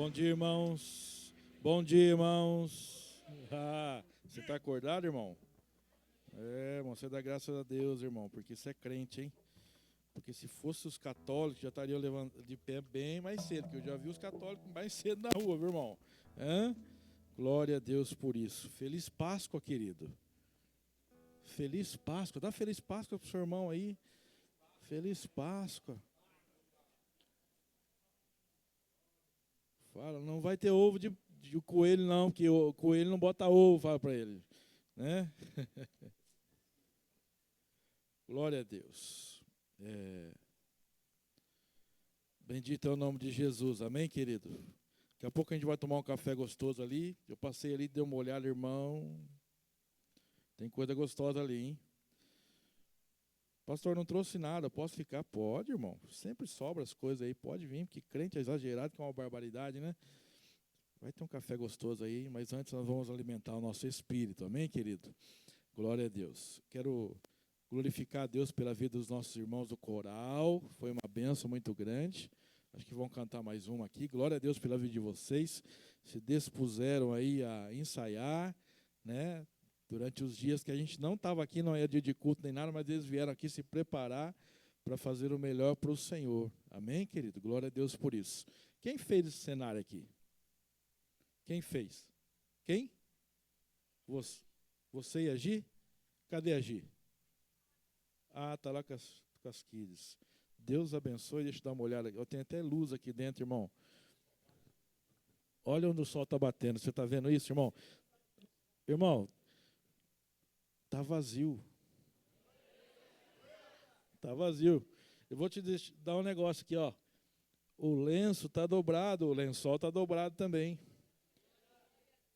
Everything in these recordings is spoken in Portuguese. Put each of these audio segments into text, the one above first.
Bom dia, irmãos. Bom dia, irmãos. Você está acordado, irmão? Irmão, você dá graças a Deus, irmão, porque você é crente, hein? Porque se fosse os católicos, já estariam levantando de pé bem mais cedo, porque eu já vi os católicos mais cedo na rua, viu, irmão? Glória a Deus por isso. Feliz Páscoa, querido. Feliz Páscoa. Dá feliz Páscoa pro seu irmão aí. Feliz Páscoa. Fala, não vai ter ovo de coelho não, porque o coelho não bota ovo, fala para ele, né? Glória a Deus. Bendito é o nome de Jesus, amém, querido? Daqui a pouco a gente vai tomar um café gostoso ali. Eu passei ali, dei uma olhada, irmão. Tem coisa gostosa ali, hein? Pastor, não trouxe nada, posso ficar? Pode, irmão. Sempre sobra as coisas aí, pode vir, porque crente é exagerado, que é uma barbaridade, né? Vai ter um café gostoso aí, mas antes nós vamos alimentar o nosso espírito, amém, querido? Glória a Deus. Quero glorificar a Deus pela vida dos nossos irmãos do coral, foi uma bênção muito grande. Acho que vão cantar mais uma aqui. Glória a Deus pela vida de vocês. Se dispuseram aí a ensaiar, né? Durante os dias que a gente não estava aqui, não era dia de culto nem nada, mas eles vieram aqui se preparar para fazer o melhor para o Senhor. Amém, querido? Glória a Deus por isso. Quem fez esse cenário aqui? Quem fez? Quem? Você e a Gi? Cadê a Gi? Está lá com as kids. Deus abençoe, deixa eu dar uma olhada. Eu tenho até luz aqui dentro, irmão. Olha onde o sol está batendo. Você está vendo isso, irmão? Irmão, está vazio. Está vazio. Eu vou te dar um negócio aqui, ó. O lenço está dobrado, o lençol está dobrado também.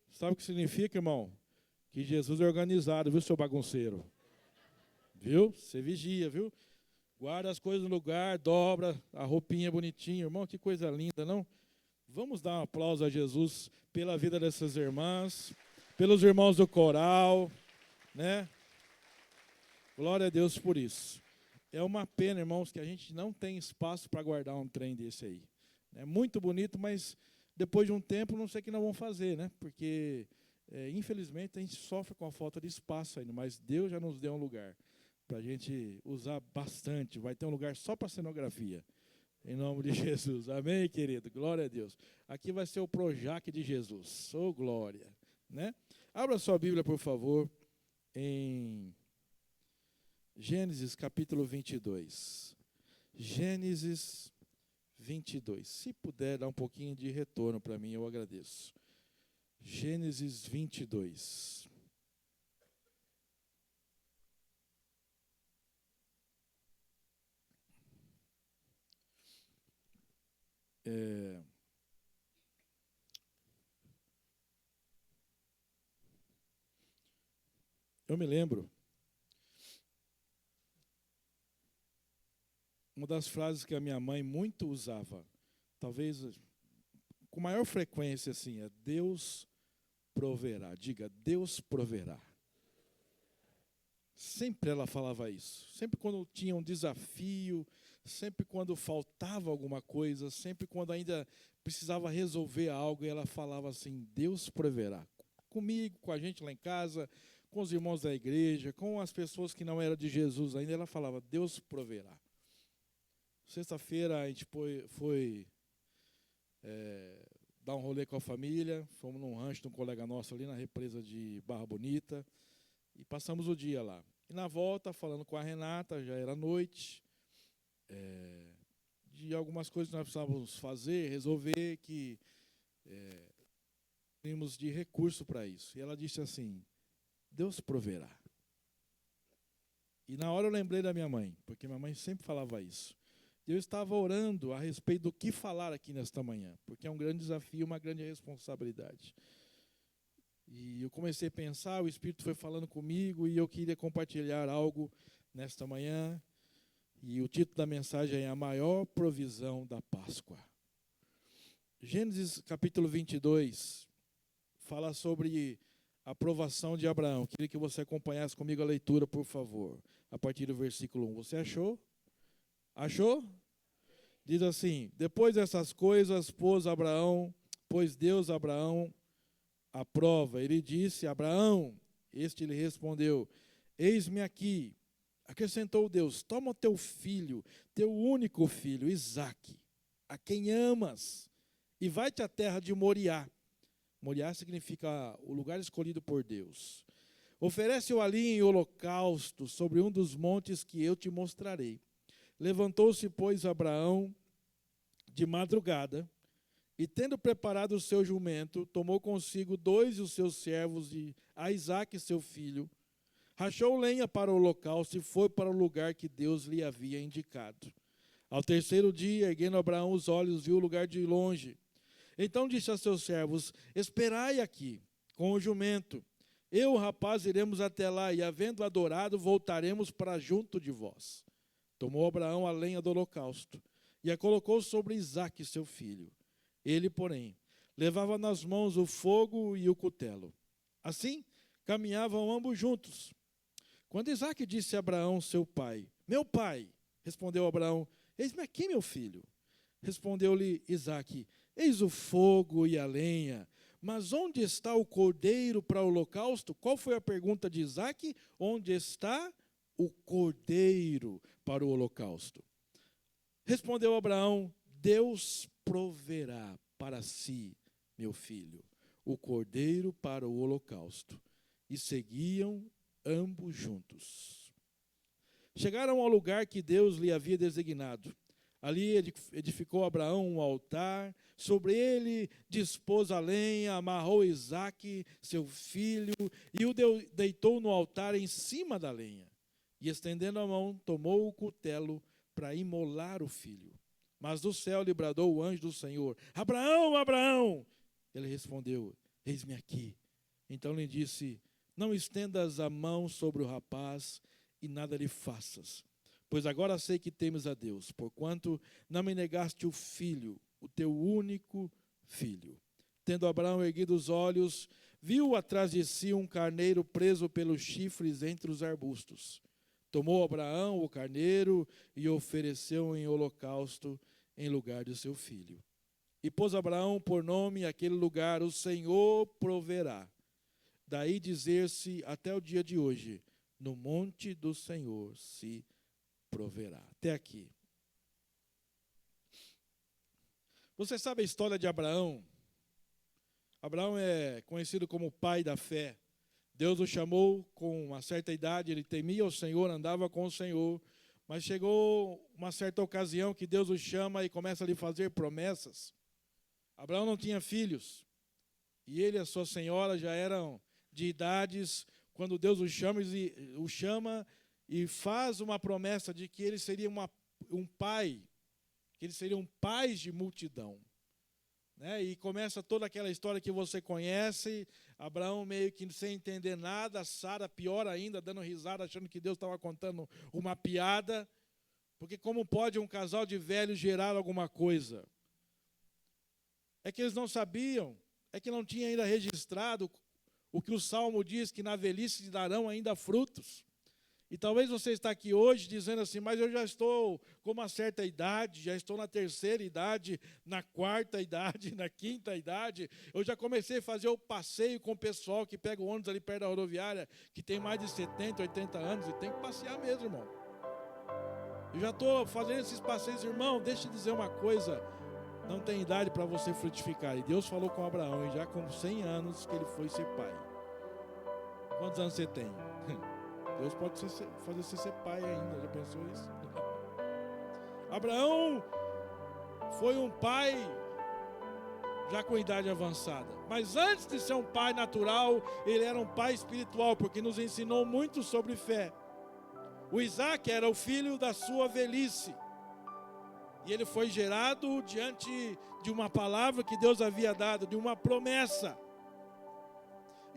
Sabe o que significa, irmão? Que Jesus é organizado, viu, seu bagunceiro? Viu? Você vigia, viu? Guarda as coisas no lugar, dobra a roupinha bonitinha. Irmão, que coisa linda, não? Vamos dar um aplauso a Jesus pela vida dessas irmãs, pelos irmãos do coral, né? Glória a Deus por isso. É uma pena, irmãos, que a gente não tem espaço para guardar um trem desse aí. É muito bonito, mas depois de um tempo não sei o que nós vamos fazer, né? Porque, infelizmente, a gente sofre com a falta de espaço ainda, mas Deus já nos deu um lugar para a gente usar bastante. Vai ter um lugar só para cenografia. Em nome de Jesus. Amém, querido? Glória a Deus. Aqui vai ser o Projac de Jesus. Oh, glória. Né? Abra sua Bíblia, por favor, em Gênesis capítulo 22. Gênesis 22. Se puder dar um pouquinho de retorno para mim, eu agradeço. Gênesis 22. Eu me lembro, uma das frases que a minha mãe muito usava, talvez com maior frequência assim, é Deus proverá. Diga, Deus proverá. Sempre ela falava isso. Sempre quando tinha um desafio, sempre quando faltava alguma coisa, sempre quando ainda precisava resolver algo, ela falava assim, Deus proverá. Comigo, com a gente lá em casa, com os irmãos da igreja, com as pessoas que não eram de Jesus ainda, ela falava, Deus proverá. Sexta-feira a gente foi dar um rolê com a família, fomos num rancho de um colega nosso ali na represa de Barra Bonita, e passamos o dia lá. E na volta, falando com a Renata, já era noite, de algumas coisas que nós precisávamos fazer, resolver, que tínhamos de recurso para isso. E ela disse assim, Deus proverá. E na hora eu lembrei da minha mãe, porque minha mãe sempre falava isso. Eu estava orando a respeito do que falar aqui nesta manhã, porque é um grande desafio, uma grande responsabilidade. E eu comecei a pensar, o Espírito foi falando comigo e eu queria compartilhar algo nesta manhã. E o título da mensagem é A Maior Provisão da Páscoa. Gênesis capítulo 22 fala sobre a aprovação de Abraão. Queria que você acompanhasse comigo a leitura, por favor, a partir do versículo 1. Você achou? Achou? Diz assim, depois dessas coisas, pôs Abraão pôs Deus a Abraão à prova. Ele disse: Abraão, este lhe respondeu: eis-me aqui. Acrescentou Deus: toma o teu filho, teu único filho, Isaque, a quem amas, e vai-te à terra de Moriá. Moriá significa o lugar escolhido por Deus. Oferece-o ali em holocausto sobre um dos montes que eu te mostrarei. Levantou-se, pois, Abraão de madrugada, e tendo preparado o seu jumento, tomou consigo 2 dos seus servos e a Isaque, seu filho, rachou lenha para o holocausto e foi para o lugar que Deus lhe havia indicado. Ao terceiro dia, erguendo Abraão os olhos, viu o lugar de longe. Então disse a seus servos: esperai aqui com o jumento. Eu e o rapaz iremos até lá, e havendo adorado, voltaremos para junto de vós. Tomou Abraão a lenha do holocausto e a colocou sobre Isaque, seu filho. Ele, porém, levava nas mãos o fogo e o cutelo. Assim, caminhavam ambos juntos. Quando Isaque disse a Abraão, seu pai: meu pai, respondeu Abraão: eis-me aqui, meu filho. Respondeu-lhe Isaque: eis o fogo e a lenha, mas onde está o cordeiro para o holocausto? Qual foi a pergunta de Isaque? Onde está o cordeiro para o holocausto? Respondeu Abraão: Deus proverá para si, meu filho, o cordeiro para o holocausto. E seguiam ambos juntos. Chegaram ao lugar que Deus lhe havia designado. Ali edificou Abraão um altar, sobre ele dispôs a lenha, amarrou Isaque, seu filho, e o deitou no altar em cima da lenha. E estendendo a mão, tomou o cutelo para imolar o filho. Mas do céu lhe bradou o anjo do Senhor: Abraão, Abraão! Ele respondeu: eis-me aqui. Então lhe disse: não estendas a mão sobre o rapaz e nada lhe faças, pois agora sei que temes a Deus, porquanto não me negaste o filho, o teu único filho. Tendo Abraão erguido os olhos, viu atrás de si um carneiro preso pelos chifres entre os arbustos. Tomou Abraão o carneiro e o ofereceu em holocausto em lugar de seu filho. E pôs Abraão por nome aquele lugar: o Senhor proverá. Daí dizer-se até o dia de hoje: no monte do Senhor se proverá. Até aqui. Você sabe a história de Abraão? Abraão é conhecido como o pai da fé. Deus o chamou com uma certa idade, ele temia o Senhor, andava com o Senhor, mas chegou uma certa ocasião que Deus o chama e começa a lhe fazer promessas. Abraão não tinha filhos, e ele e a sua senhora já eram de idades quando Deus o chama e faz uma promessa de que ele seria um pai, que eles seriam pais de multidão. Né? E começa toda aquela história que você conhece, Abraão meio que sem entender nada, Sara pior ainda, dando risada, achando que Deus estava contando uma piada, porque como pode um casal de velhos gerar alguma coisa? É que eles não sabiam, é que não tinha ainda registrado o que o Salmo diz, que na velhice darão ainda frutos. E talvez você está aqui hoje dizendo assim: mas eu já estou com uma certa idade, já estou na terceira idade, na quarta idade, na quinta idade. Eu já comecei a fazer o passeio com o pessoal que pega o ônibus ali perto da rodoviária, que tem mais de 70, 80 anos, e tem que passear mesmo, irmão. Eu já estou fazendo esses passeios, irmão, deixa eu dizer uma coisa: não tem idade para você frutificar. E Deus falou com Abraão, e já com 100 anos que ele foi ser pai. Quantos anos você tem? Deus pode fazer você ser pai ainda, já pensou isso? Abraão foi um pai já com idade avançada, mas antes de ser um pai natural, ele era um pai espiritual, porque nos ensinou muito sobre fé. O Isaque era o filho da sua velhice, e ele foi gerado diante de uma palavra que Deus havia dado, de uma promessa.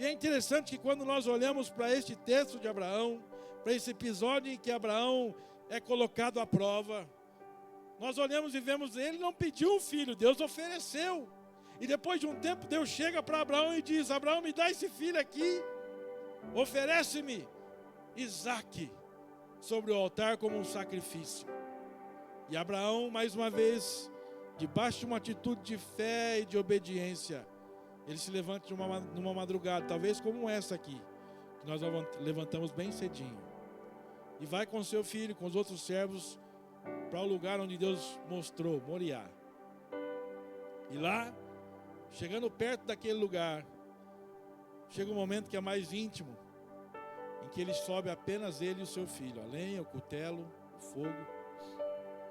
E é interessante que quando nós olhamos para este texto de Abraão, para esse episódio em que Abraão é colocado à prova, nós olhamos e vemos, ele não pediu um filho, Deus ofereceu. E depois de um tempo, Deus chega para Abraão e diz: Abraão, me dá esse filho aqui, oferece-me Isaque sobre o altar como um sacrifício. E Abraão, mais uma vez, debaixo de uma atitude de fé e de obediência, ele se levante numa madrugada, talvez como essa aqui, que nós levantamos bem cedinho, e vai com seu filho, com os outros servos, para o lugar onde Deus mostrou, Moriá. E lá, chegando perto daquele lugar, chega um momento que é mais íntimo, em que ele sobe apenas ele e o seu filho, a lenha, o cutelo, o fogo,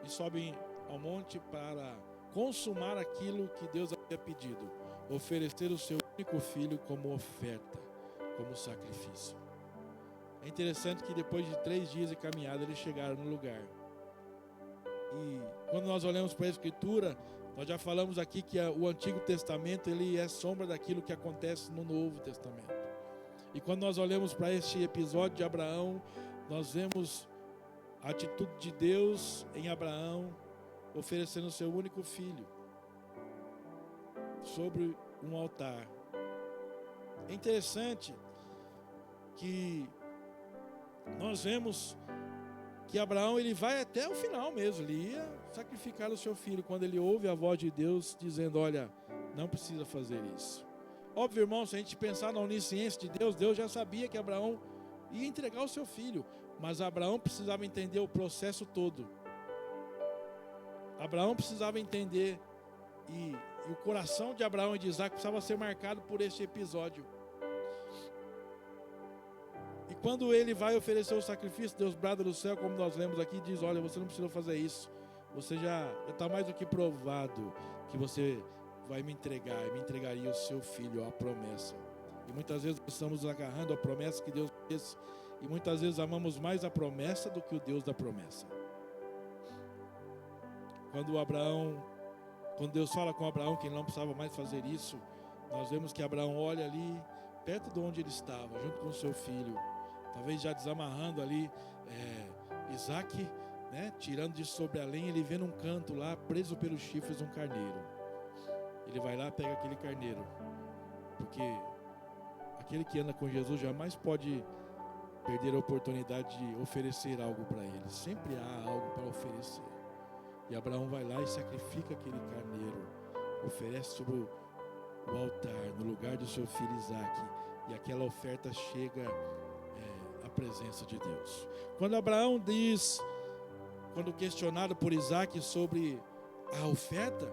e sobem ao monte para consumar aquilo que Deus havia pedido, oferecer o seu único filho como oferta, como sacrifício. É interessante que depois de 3 dias de caminhada eles chegaram no lugar. E quando nós olhamos para a Escritura, nós já falamos aqui que o Antigo Testamento ele é sombra daquilo que acontece no Novo Testamento. E quando nós olhamos para este episódio de Abraão, nós vemos a atitude de Deus em Abraão, oferecendo o seu único filho sobre um altar. É interessante que nós vemos que Abraão ele vai até o final mesmo, ele ia sacrificar o seu filho, quando ele ouve a voz de Deus dizendo, olha, não precisa fazer isso. Óbvio, irmão, se a gente pensar na onisciência de Deus, Deus já sabia que Abraão ia entregar o seu filho, mas Abraão precisava entender o processo todo. Abraão precisava entender, e o coração de Abraão e de Isaac precisava ser marcado por este episódio. E quando ele vai oferecer o sacrifício, Deus brada do céu, como nós lemos aqui, diz, olha, você não precisa fazer isso, você já está mais do que provado que você vai me entregar, e me entregaria o seu filho, a promessa. E muitas vezes nós estamos agarrando a promessa que Deus fez, e muitas vezes amamos mais a promessa do que o Deus da promessa. Quando Deus fala com Abraão que ele não precisava mais fazer isso, nós vemos que Abraão olha ali, perto de onde ele estava, junto com o seu filho, talvez já desamarrando ali Isaac, né, tirando de sobre a lenha, ele vê num canto lá, preso pelos chifres, um carneiro. Ele vai lá, pega aquele carneiro, porque aquele que anda com Jesus jamais pode perder a oportunidade de oferecer algo para ele. Sempre há algo para oferecer. E Abraão vai lá e sacrifica aquele carneiro, oferece sobre o altar, no lugar do seu filho Isaac, e aquela oferta chega à presença de Deus. Quando Abraão diz, quando questionado por Isaac sobre a oferta,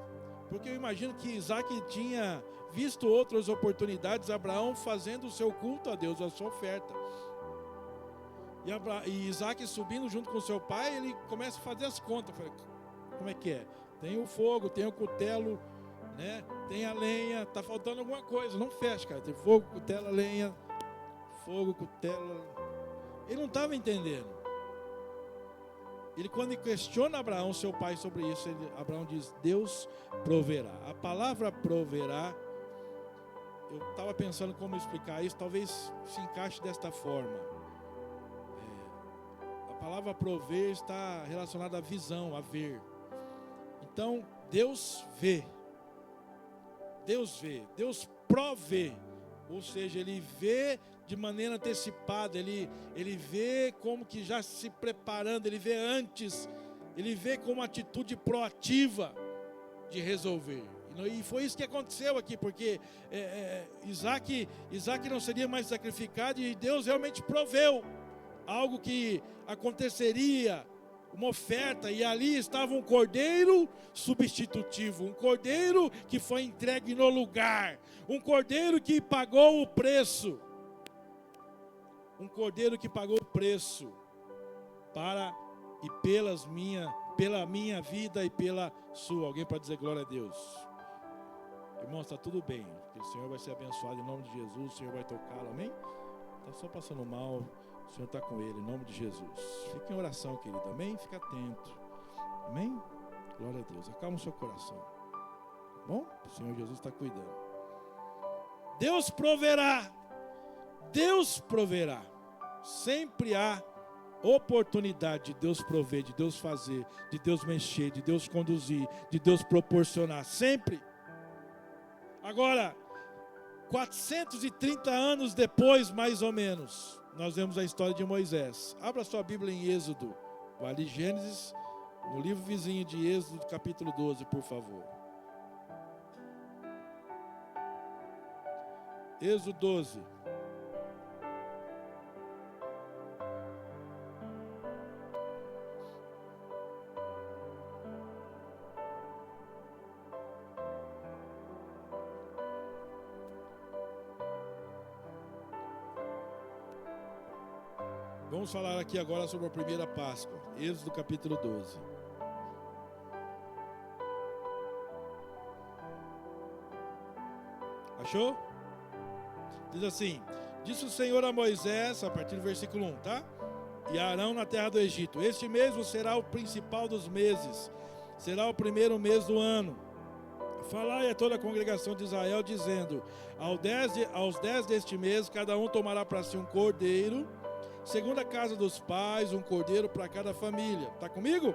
porque eu imagino que Isaac tinha visto outras oportunidades, Abraão fazendo o seu culto a Deus, a sua oferta. E Isaac subindo junto com seu pai, ele começa a fazer as contas. Como é que é? Tem o fogo, tem o cutelo, né? Tem a lenha, tá faltando alguma coisa, não fecha, cara. Tem fogo, cutelo, lenha, fogo, cutelo. Ele não estava entendendo. Ele, quando questiona Abraão, seu pai, sobre isso, Abraão diz, Deus proverá. A palavra proverá, eu estava pensando como explicar isso, talvez se encaixe desta forma. A palavra prover está relacionada à visão, a ver. Então, Deus vê, Deus provê, ou seja, Ele vê de maneira antecipada, Ele vê como que já se preparando, Ele vê antes, Ele vê como atitude proativa de resolver. E foi isso que aconteceu aqui, porque Isaac não seria mais sacrificado e Deus realmente proveu algo que aconteceria, uma oferta, e ali estava um cordeiro substitutivo, um cordeiro que foi entregue no lugar, um cordeiro que pagou o preço, um cordeiro que pagou o preço pela minha vida e pela sua. Alguém para dizer glória a Deus? Irmão, está tudo bem, porque o Senhor vai ser abençoado em nome de Jesus, o Senhor vai tocá-lo, amém? Está só passando mal, o Senhor está com ele, em nome de Jesus. Fique em oração, querido, amém? Fique atento, amém? Glória a Deus, acalma o seu coração, tá bom? O Senhor Jesus está cuidando. Deus proverá, sempre há oportunidade de Deus prover, de Deus fazer, de Deus mexer, de Deus conduzir, de Deus proporcionar, sempre. Agora, 430 anos depois, mais ou menos, nós vemos a história de Moisés. Abra sua Bíblia em Êxodo, vai ali Gênesis, No livro vizinho de Êxodo, capítulo 12, por favor. Êxodo 12. Vamos falar aqui agora sobre a primeira Páscoa. Êxodo capítulo 12. Achou? Diz assim: disse o Senhor a Moisés, a partir do versículo 1, tá? E a Arão na terra do Egito: este mesmo será o principal dos meses, será o primeiro mês do ano. Falai a toda a congregação de Israel, dizendo: aos 10 deste mês, cada um tomará para si um cordeiro, segundo a casa dos pais, um cordeiro para cada família. Está comigo?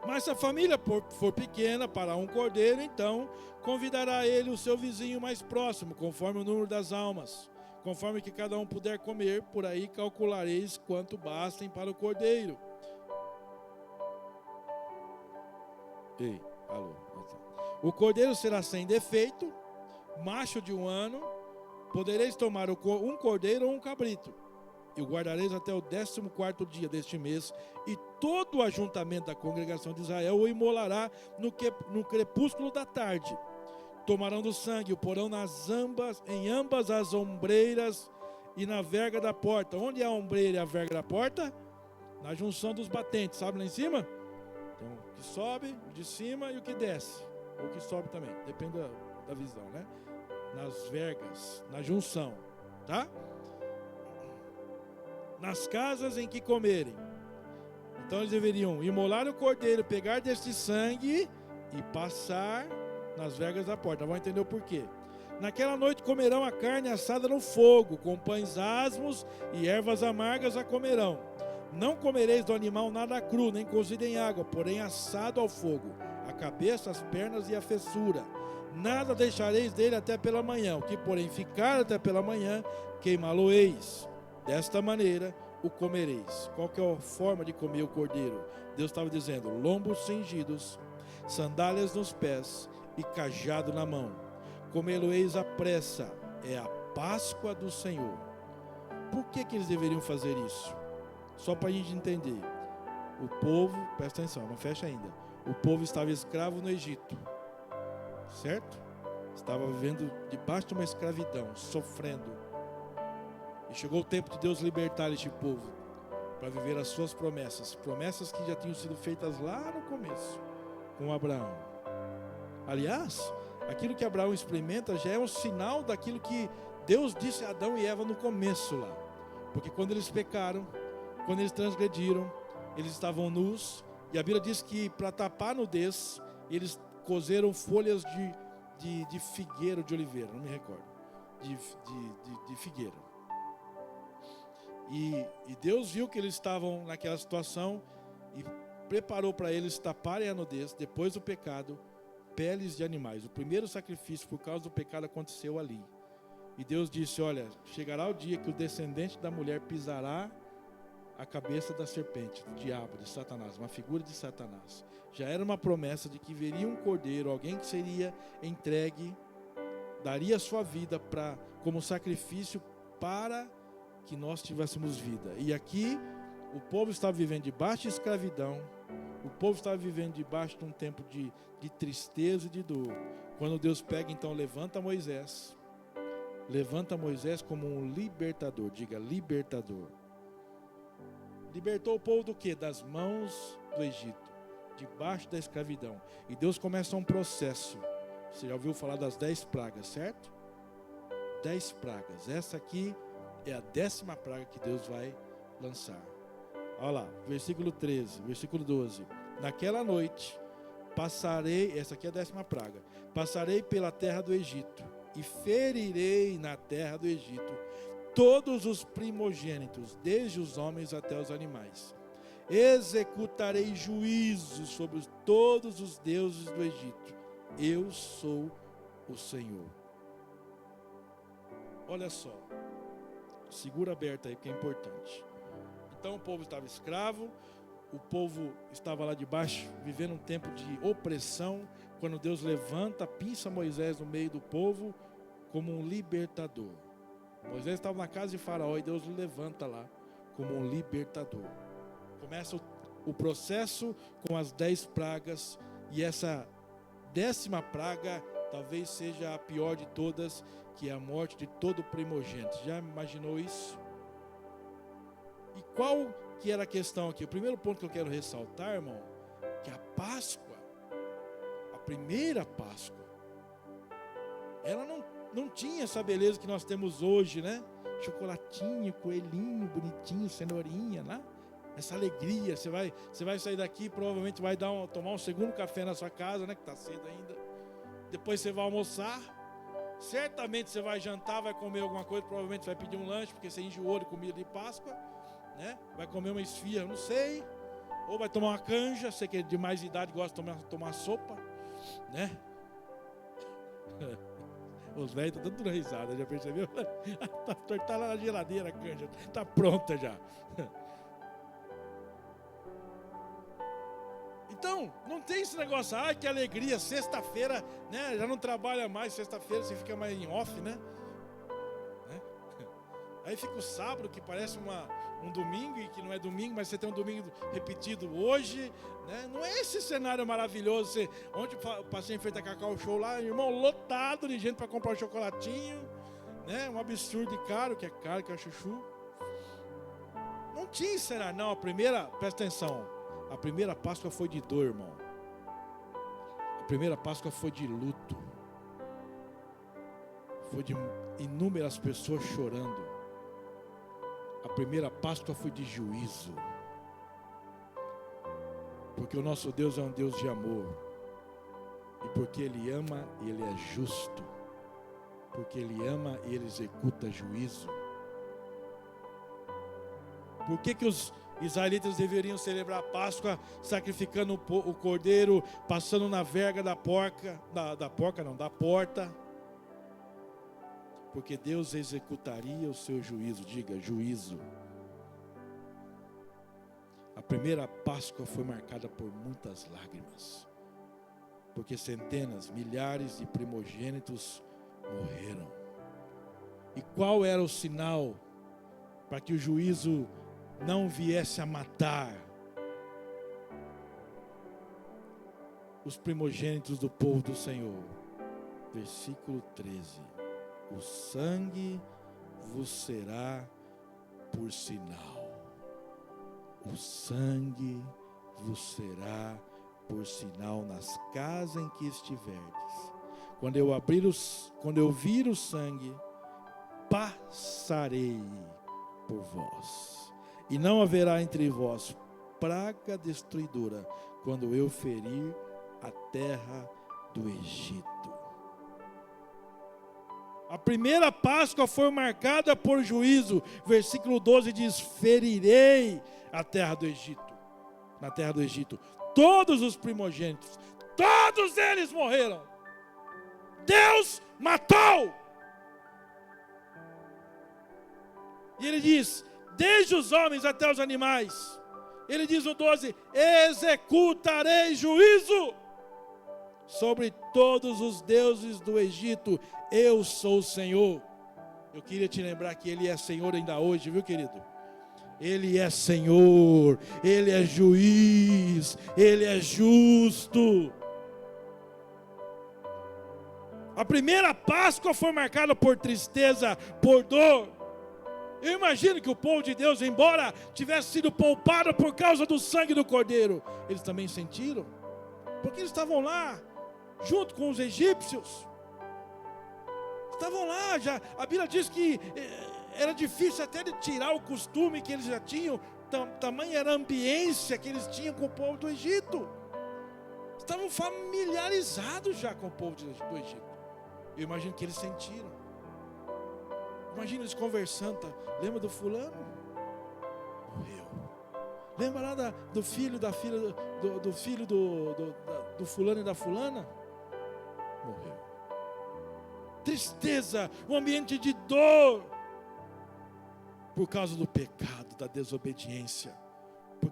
Mas se a família for pequena para um cordeiro, então convidará ele o seu vizinho mais próximo, conforme o número das almas. Conforme que cada um puder comer, por aí calculareis quanto bastem para o cordeiro. Ei, alô. O cordeiro será sem defeito, macho de 1 ano. Podereis tomar um cordeiro ou um cabrito. E o guardareis até o 14º dia deste mês, e todo o ajuntamento da congregação de Israel o imolará no crepúsculo da tarde. Tomarão do sangue, o porão em ambas as ombreiras e na verga da porta. Onde é a ombreira e a verga da porta? Na junção dos batentes, sabe lá em cima? Então, o que sobe, o de cima e o que desce. Ou o que sobe também, depende da visão, né? Nas vergas, na junção, tá? Nas casas em que comerem. Então eles deveriam imolar o cordeiro, pegar deste sangue e passar nas vergas da porta. Vão entender o porquê. Naquela noite comerão a carne assada no fogo, com pães asmos e ervas amargas a comerão. Não comereis do animal nada cru, nem cozido em água, porém assado ao fogo, a cabeça, as pernas e a fessura. Nada deixareis dele até pela manhã, o que porém ficar até pela manhã, queimá-lo-eis. Desta maneira o comereis. Qual que é a forma de comer o cordeiro? Deus estava dizendo: lombos cingidos, sandálias nos pés e cajado na mão. Comê-lo-eis à pressa. É a Páscoa do Senhor. Por que eles deveriam fazer isso? Só para a gente entender. O povo, presta atenção, não fecha ainda. O povo estava escravo no Egito, certo? Estava vivendo debaixo de uma escravidão, sofrendo. E chegou o tempo de Deus libertar este povo para viver as suas promessas. Promessas que já tinham sido feitas lá no começo, com Abraão. Aliás, aquilo que Abraão experimenta já é um sinal daquilo que Deus disse a Adão e Eva no começo lá. Porque quando eles pecaram, quando eles transgrediram, eles estavam nus. E a Bíblia diz que para tapar a nudez, eles cozeram folhas de figueira, de oliveira, não me recordo. De figueira. E Deus viu que eles estavam naquela situação e preparou para eles taparem a nudez, depois do pecado, peles de animais. O primeiro sacrifício por causa do pecado aconteceu ali. E Deus disse: olha, chegará o dia que o descendente da mulher pisará a cabeça da serpente, do diabo, de Satanás, uma figura de Satanás. Já era uma promessa de que viria um cordeiro, alguém que seria entregue, daria a sua vida como sacrifício para que nós tivéssemos vida. E aqui o povo estava vivendo debaixo de escravidão, o povo estava vivendo debaixo de um tempo de tristeza e de dor. Quando Deus pega, então levanta Moisés como um libertador. Diga, libertador. Libertou o povo do quê? Das mãos do Egito, debaixo da escravidão. E Deus começa um processo. Você já ouviu falar das 10 pragas, certo? 10 pragas. Essa aqui é a 10ª praga que Deus vai lançar. Olha lá, versículo 13, versículo 12. Naquela noite passarei, essa aqui é a 10ª praga, passarei pela terra do Egito e ferirei na terra do Egito todos os primogênitos, desde os homens até os animais. Executarei juízo sobre todos os deuses do Egito. Eu sou o Senhor. Olha só, segura aberta aí que é importante. Então o povo estava escravo, o povo estava lá debaixo, vivendo um tempo de opressão, quando Deus levanta, pinça Moisés no meio do povo como um libertador. Moisés estava na casa de Faraó e Deus o levanta lá como um libertador. Começa o processo com as 10 pragas, e essa 10ª praga talvez seja a pior de todas, que é a morte de todo primogênito. Já imaginou isso? E qual que era a questão aqui? O primeiro ponto que eu quero ressaltar, irmão, que a Páscoa, a primeira Páscoa, ela não tinha essa beleza que nós temos hoje, né? Chocolatinho, coelhinho, bonitinho, cenourinha, né? Essa alegria. Você vai sair daqui, provavelmente vai tomar um segundo café na sua casa, né? Que está cedo ainda. Depois você vai almoçar. Certamente você vai jantar, vai comer alguma coisa, provavelmente vai pedir um lanche, porque você enjoou de comida de Páscoa, né? Vai comer uma esfirra, não sei. Ou vai tomar uma canja, você que é de mais idade gosta de tomar sopa, né? Os velhos estão dando risada, já percebeu? Tá lá na geladeira a canja, tá pronta já. Então, não tem esse negócio, que alegria, sexta-feira, né? Já não trabalha mais, sexta-feira você fica mais em off, né? Aí fica o sábado, que parece um domingo, e que não é domingo, mas você tem um domingo repetido hoje, né? Não é esse cenário maravilhoso. Ontem eu passei em frente a Cacau Show lá, irmão, lotado de gente para comprar um chocolatinho, né? Um absurdo de caro, que é chuchu. Não tinha cenário, não. Presta atenção, a primeira Páscoa foi de dor, irmão. A primeira Páscoa foi de luto. Foi de inúmeras pessoas chorando. A primeira Páscoa foi de juízo. Porque o nosso Deus é um Deus de amor. E porque Ele ama, Ele é justo. Porque Ele ama e Ele executa juízo. Por que os israelitas deveriam celebrar a Páscoa sacrificando o cordeiro, passando na verga da porta? Porque Deus executaria o seu juízo. Diga, juízo. A primeira Páscoa foi marcada por muitas lágrimas, porque centenas, milhares de primogênitos morreram. E qual era o sinal para que o juízo não viesse a matar os primogênitos do povo do Senhor? Versículo 13. O sangue vos será por sinal. O sangue vos será por sinal nas casas em que estiverdes. Quando eu vir o sangue, passarei por vós. E não haverá entre vós praga destruidora, quando eu ferir a terra do Egito. A primeira Páscoa foi marcada por juízo. Versículo 12 diz: ferirei a terra do Egito. Na terra do Egito, todos os primogênitos, todos eles morreram. Deus matou. E ele diz: desde os homens até os animais. Ele diz no 12: executarei juízo sobre todos os deuses do Egito. Eu sou o Senhor. Eu queria te lembrar que Ele é Senhor ainda hoje, viu, querido? Ele é Senhor, Ele é juiz, Ele é justo. A primeira Páscoa foi marcada por tristeza, por dor. Eu imagino que o povo de Deus, embora tivesse sido poupado por causa do sangue do Cordeiro, eles também sentiram, porque eles estavam lá, junto com os egípcios. Estavam lá, já, a Bíblia diz que era difícil até de tirar o costume que eles já tinham, tamanha era a ambiência que eles tinham com o povo do Egito. Estavam familiarizados já com o povo do Egito. Eu imagino que eles sentiram. Imagina eles conversando, lembra do fulano? Morreu. Lembra lá do filho da filha do filho do fulano e da fulana? Morreu. Tristeza, um ambiente de dor, por causa do pecado, da desobediência,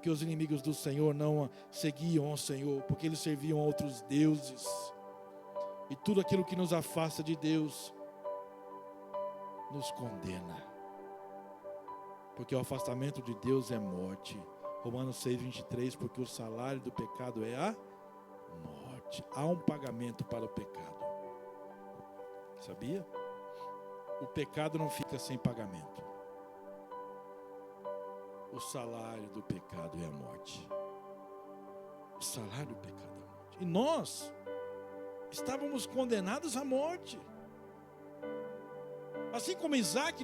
porque os inimigos do Senhor não seguiam ao Senhor, porque eles serviam a outros deuses. E tudo aquilo que nos afasta de Deus nos condena. Porque o afastamento de Deus é morte. Romanos 6:23, porque o salário do pecado é a morte. Há um pagamento para o pecado. Sabia? O pecado não fica sem pagamento. O salário do pecado é a morte. O salário do pecado é a morte. E nós estávamos condenados à morte. Assim como Isaac,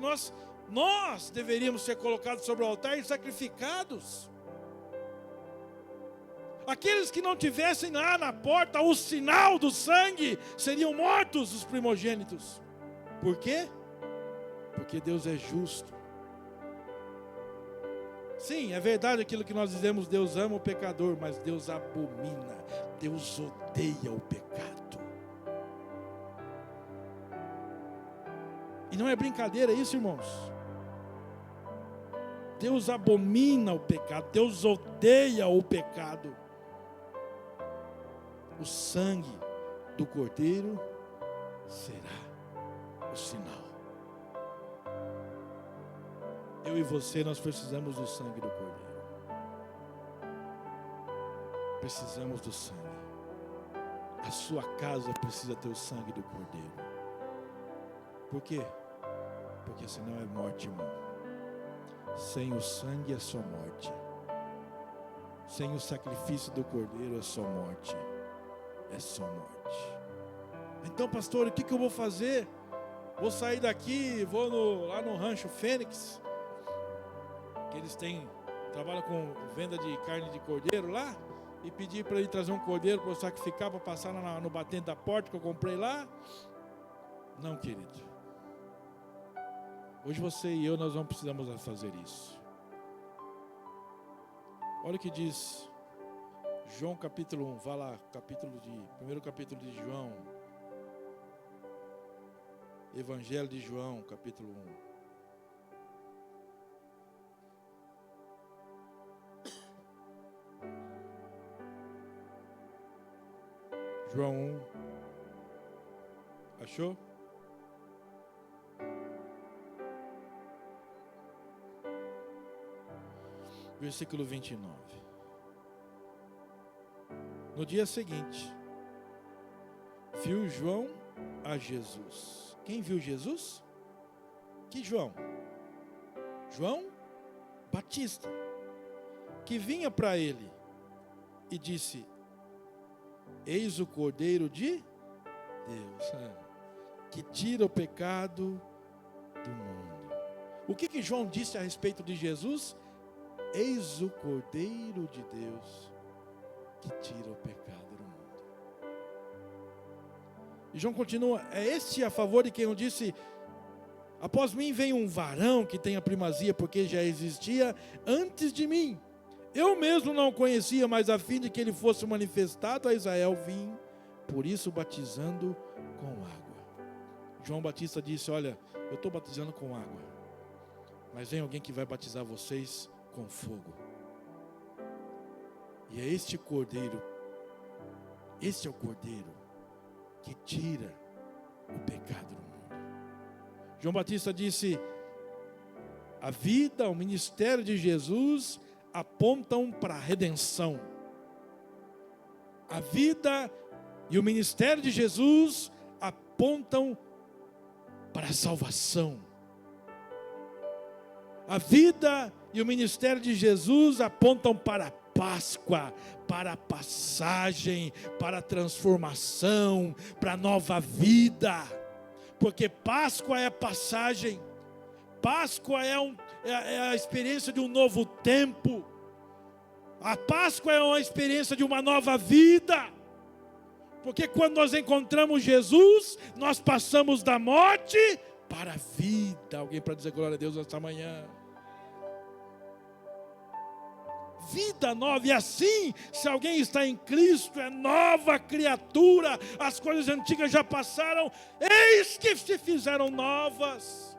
nós deveríamos ser colocados sobre o altar e sacrificados. Aqueles que não tivessem lá na porta o sinal do sangue seriam mortos, os primogênitos. Por quê? Porque Deus é justo. Sim, é verdade aquilo que nós dizemos, Deus ama o pecador, mas Deus abomina, Deus odeia o pecado. E não é brincadeira isso, irmãos. Deus abomina o pecado, Deus odeia o pecado. O sangue do Cordeiro será o sinal. Eu e você, nós precisamos do sangue do Cordeiro. Precisamos do sangue. A sua casa precisa ter o sangue do Cordeiro. Por quê? Porque senão é morte, irmão. Sem o sangue é só morte. Sem o sacrifício do Cordeiro é só morte. É só morte. Então, pastor, o que eu vou fazer? Vou sair daqui, vou lá no Rancho Fênix, que eles trabalham com venda de carne de cordeiro lá, e pedir para ele trazer um cordeiro para eu sacrificar, para passar no batente da porta que eu comprei lá. Não, querido. Hoje você e eu, nós não precisamos fazer isso. Olha o que diz João capítulo 1, vá lá, primeiro capítulo de João. Evangelho de João, capítulo 1. João 1. Achou? Versículo 29. No dia seguinte, viu João a Jesus. Quem viu Jesus? Que João? João Batista, que vinha para ele e disse: eis o Cordeiro de Deus, que tira o pecado do mundo. O que João disse a respeito de Jesus? Eis o Cordeiro de Deus, que tira o pecado do mundo. E João continua: é este a favor de quem eu disse: após mim vem um varão que tem a primazia, porque já existia antes de mim. Eu mesmo não o conhecia, mas a fim de que ele fosse manifestado a Israel vim, por isso batizando com água. João Batista disse: olha, eu estou batizando com água, mas vem alguém que vai batizar vocês com fogo. E é este Cordeiro, este é o Cordeiro que tira o pecado do mundo. João Batista disse: a vida, o ministério de Jesus apontam para a redenção. A vida e o ministério de Jesus apontam para a salvação. A vida e o ministério de Jesus apontam para a Páscoa, para a passagem, para a transformação, para a nova vida. Porque Páscoa é passagem, Páscoa é a experiência de um novo tempo, a Páscoa é uma experiência de uma nova vida. Porque quando nós encontramos Jesus, nós passamos da morte para a vida. Alguém para dizer glória a Deus esta manhã? Vida nova. E assim, se alguém está em Cristo, é nova criatura. As coisas antigas já passaram, eis que se fizeram novas.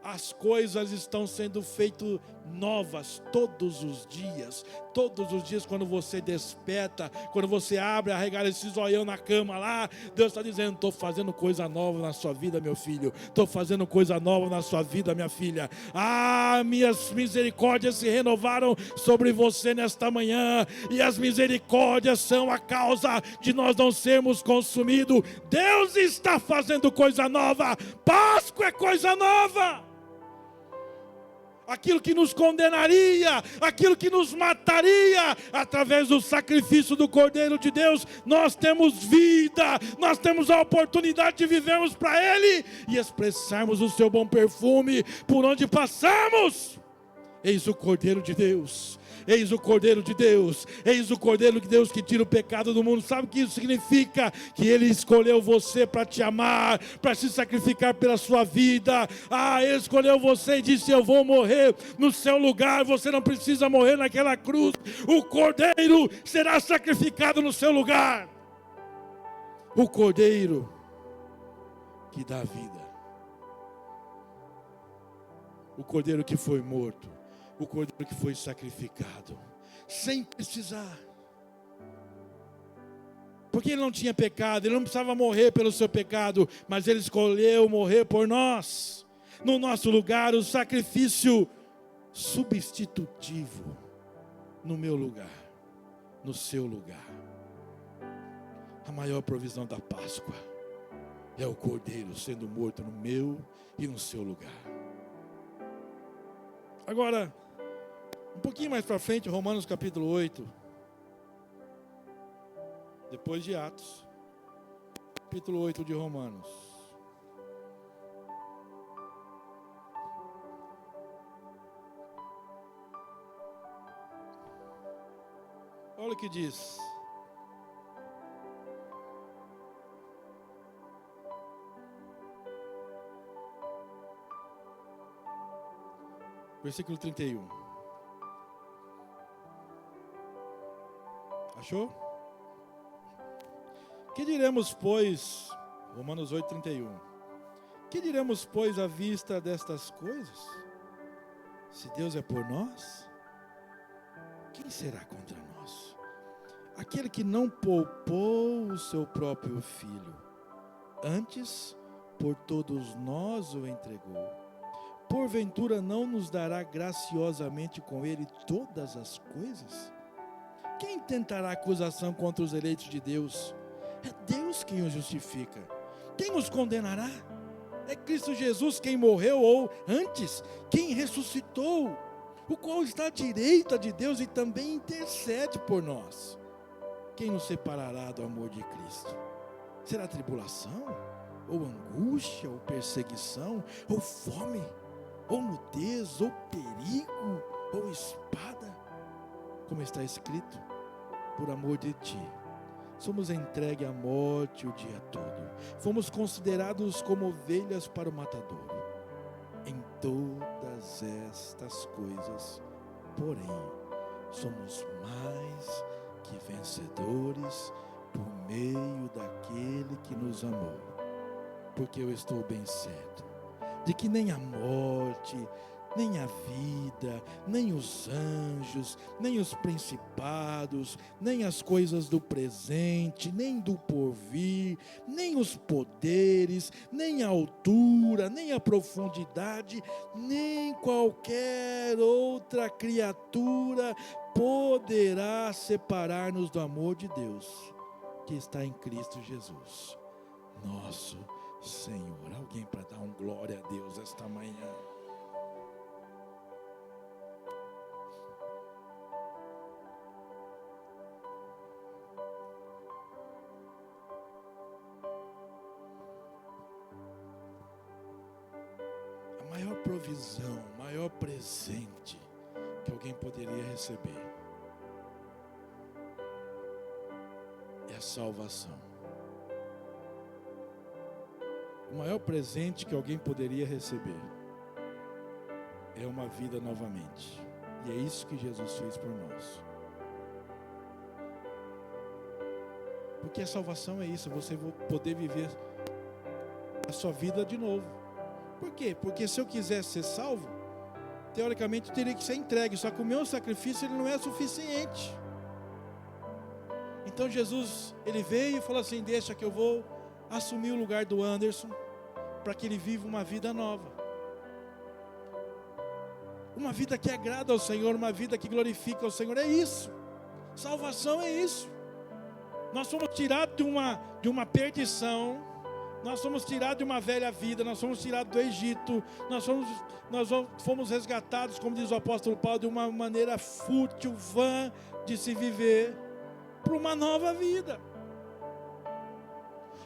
As coisas estão sendo feitas novas todos os dias. Todos os dias, quando você desperta, quando você abre, arregala esse zoião na cama lá, Deus está dizendo: estou fazendo coisa nova na sua vida, meu filho. Estou fazendo coisa nova na sua vida, minha filha. Minhas misericórdias se renovaram sobre você nesta manhã, e as misericórdias são a causa de nós não sermos consumidos. Deus está fazendo coisa nova. Páscoa é coisa nova. Aquilo que nos condenaria, aquilo que nos mataria, através do sacrifício do Cordeiro de Deus, nós temos vida, nós temos a oportunidade de vivermos para Ele e expressarmos o seu bom perfume por onde passamos. Eis o Cordeiro de Deus. Eis o Cordeiro de Deus, eis o Cordeiro de Deus que tira o pecado do mundo. Sabe o que isso significa? Que Ele escolheu você para te amar, para se sacrificar pela sua vida. Ele escolheu você e disse: eu vou morrer no seu lugar. Você não precisa morrer naquela cruz. O Cordeiro será sacrificado no seu lugar. O Cordeiro que dá vida. O Cordeiro que foi morto. O Cordeiro que foi sacrificado, sem precisar. Porque Ele não tinha pecado, Ele não precisava morrer pelo seu pecado, mas Ele escolheu morrer por nós. No nosso lugar, o sacrifício substitutivo, no meu lugar, no seu lugar. A maior provisão da Páscoa é o Cordeiro sendo morto no meu e no seu lugar. Agora, um pouquinho mais para frente, Romanos capítulo 8. Depois de Atos. Capítulo 8 de Romanos. Olha o que diz. Versículo 31. Achou? Que diremos, pois, Romanos 8, 31. Que diremos, pois, à vista destas coisas? Se Deus é por nós, quem será contra nós? Aquele que não poupou o seu próprio filho, antes por todos nós o entregou, porventura não nos dará graciosamente com ele todas as coisas? Quem tentará acusação contra os eleitos de Deus? É Deus quem os justifica. Quem os condenará? É Cristo Jesus quem morreu, ou antes, quem ressuscitou, o qual está à direita de Deus e também intercede por nós. Quem nos separará do amor de Cristo? Será tribulação? Ou angústia? Ou perseguição? Ou fome? Ou nudez? Ou perigo? Ou espada? Como está escrito: por amor de ti, somos entregues à morte o dia todo. Fomos considerados como ovelhas para o matadouro. Em todas estas coisas, porém, somos mais que vencedores por meio daquele que nos amou. Porque eu estou bem certo de que nem a morte, nem a vida, nem os anjos, nem os principados, nem as coisas do presente, nem do porvir, nem os poderes, nem a altura, nem a profundidade, nem qualquer outra criatura poderá separar-nos do amor de Deus que está em Cristo Jesus, nosso Senhor. Alguém para dar um glória a Deus esta manhã? Maior provisão, maior presente que alguém poderia receber é a salvação. O maior presente que alguém poderia receber é uma vida novamente. E é isso que Jesus fez por nós. Porque a salvação é isso, você poder viver a sua vida de novo. Por quê? Porque se eu quiser ser salvo, teoricamente teria que ser entregue, só que o meu sacrifício ele não é suficiente. Então Jesus, ele veio e falou assim: deixa que eu vou assumir o lugar do Anderson, para que ele viva uma vida nova, uma vida que agrada ao Senhor, uma vida que glorifica ao Senhor. É isso, salvação é isso. Nós somos tirados de uma perdição, nós somos tirados de uma velha vida, nós somos tirados do Egito, nós fomos resgatados, como diz o apóstolo Paulo, de uma maneira fútil, vã de se viver, para uma nova vida.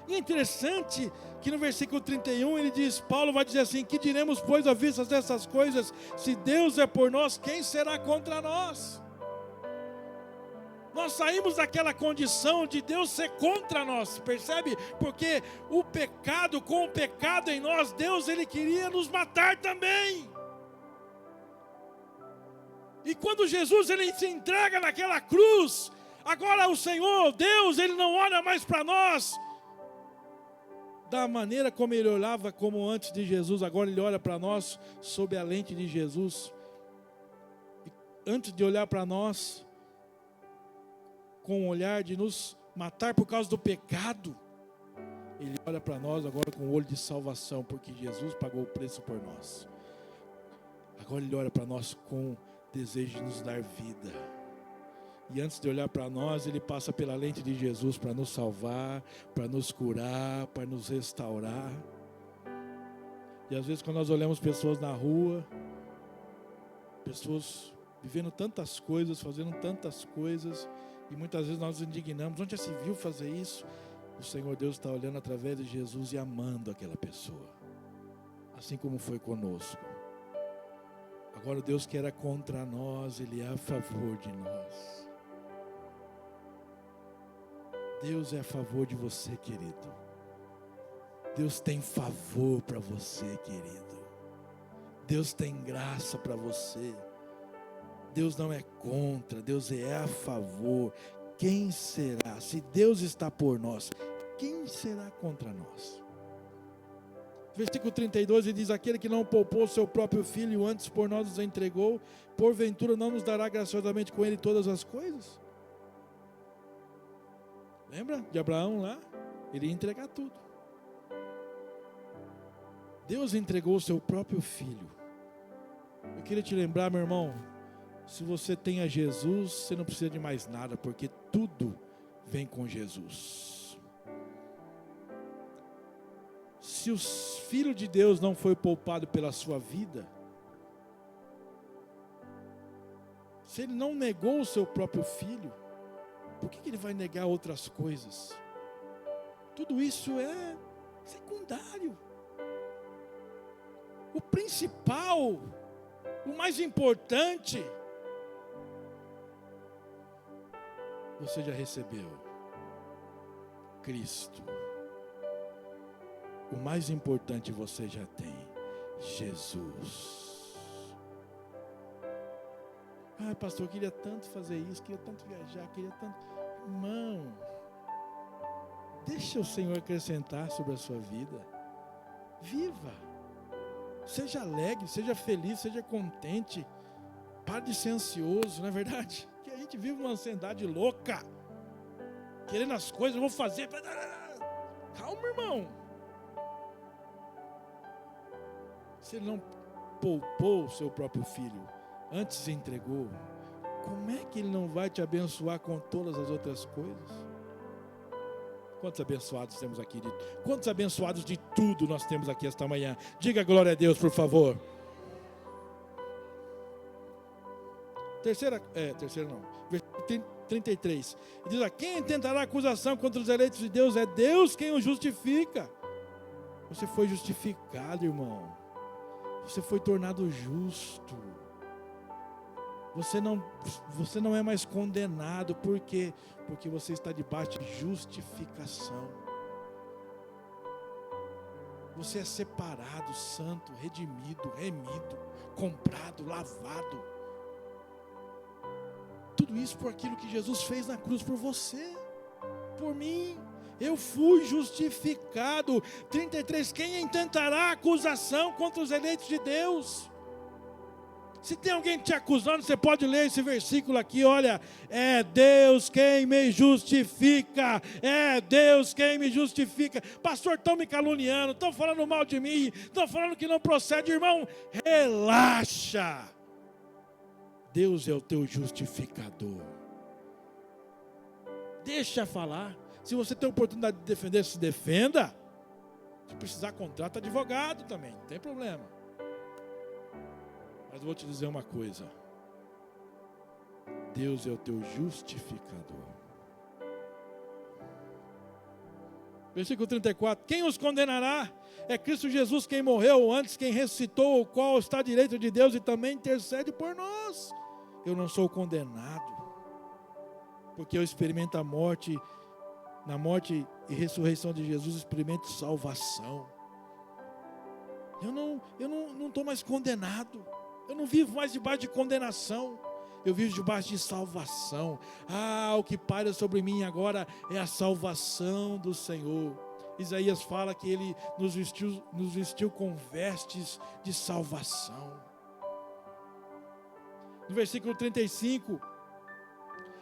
E é interessante que no versículo 31 ele diz, Paulo vai dizer assim: que diremos pois à vista dessas coisas? Se Deus é por nós, quem será contra nós? Nós saímos daquela condição de Deus ser contra nós, percebe? Porque o pecado, com o pecado em nós, Deus ele queria nos matar também. E quando Jesus ele se entrega naquela cruz, agora o Senhor, Deus, ele não olha mais para nós da maneira como ele olhava como antes de Jesus. Agora ele olha para nós sob a lente de Jesus. E antes de olhar para nós com o olhar de nos matar por causa do pecado, ele olha para nós agora com o olho de salvação, porque Jesus pagou o preço por nós. Agora ele olha para nós com desejo de nos dar vida. E antes de olhar para nós, ele passa pela lente de Jesus para nos salvar, para nos curar, para nos restaurar. E às vezes quando nós olhamos pessoas na rua, pessoas vivendo tantas coisas, fazendo tantas coisas, e muitas vezes nós nos indignamos: onde já se viu fazer isso? O Senhor Deus está olhando através de Jesus e amando aquela pessoa, assim como foi conosco. Agora o Deus que era contra nós, ele é a favor de nós. Deus é a favor de você, querido. Deus tem favor para você, querido. Deus tem graça para você. Deus não é contra, Deus é a favor. Quem será? Se Deus está por nós, quem será contra nós? Versículo 32, ele diz: aquele que não poupou o seu próprio filho, antes por nós nos entregou, porventura não nos dará graciosamente com ele todas as coisas? Lembra de Abraão lá? Ele ia entregar tudo. Deus entregou o seu próprio filho. Eu queria te lembrar, meu irmão, se você tem a Jesus, você não precisa de mais nada, porque tudo vem com Jesus. Se o Filho de Deus não foi poupado pela sua vida, se ele não negou o seu próprio filho, por que ele vai negar outras coisas? Tudo isso é secundário. O principal, o mais importante, você já recebeu: Cristo. O mais importante você já tem: Jesus. Ah, pastor, eu queria tanto fazer isso, queria tanto viajar, queria tanto... Irmão, deixa o Senhor acrescentar sobre a sua vida. Viva. Seja alegre, seja feliz, seja contente. Pare de ser ansioso, não é verdade? Que a gente vive uma ansiedade louca, querendo as coisas, eu vou fazer. Calma, irmão. Se ele não poupou o seu próprio filho, antes entregou, como é que ele não vai te abençoar com todas as outras coisas? Quantos abençoados temos aqui? Quantos abençoados de tudo nós temos aqui esta manhã? Diga glória a Deus, por favor. Terceira não. Versículo 33. Diz: quem intentará acusação contra os eleitos de Deus? É Deus quem os justifica. Você foi justificado, irmão. Você foi tornado justo. Você não é mais condenado. Por quê? Porque você está debaixo de justificação. Você é separado, santo, redimido, remido, comprado, lavado. Tudo isso por aquilo que Jesus fez na cruz por você, por mim. Eu fui justificado. 33, quem intentará acusação contra os eleitos de Deus? Se tem alguém te acusando, você pode ler esse versículo aqui, olha, é Deus quem me justifica, é Deus quem me justifica. Pastor, estão me caluniando, estão falando mal de mim, estão falando que não procede, irmão, relaxa. Deus é o teu justificador. Deixa falar. Se você tem a oportunidade de defender, se defenda. Se precisar, contrata advogado também, não tem problema. Mas eu vou te dizer uma coisa. Deus é o teu justificador. Versículo 34. Quem os condenará? É Cristo Jesus quem morreu, antes quem ressuscitou, o qual está à direita de Deus e também intercede por nós. Eu não sou condenado, porque eu experimento a morte. Na morte e ressurreição de Jesus, experimento salvação. Eu não estou mais condenado. Eu não vivo mais debaixo de condenação. Eu vivo debaixo de salvação. O que paira sobre mim agora é a salvação do Senhor. Isaías fala que Ele nos vestiu com vestes de salvação. No versículo 35...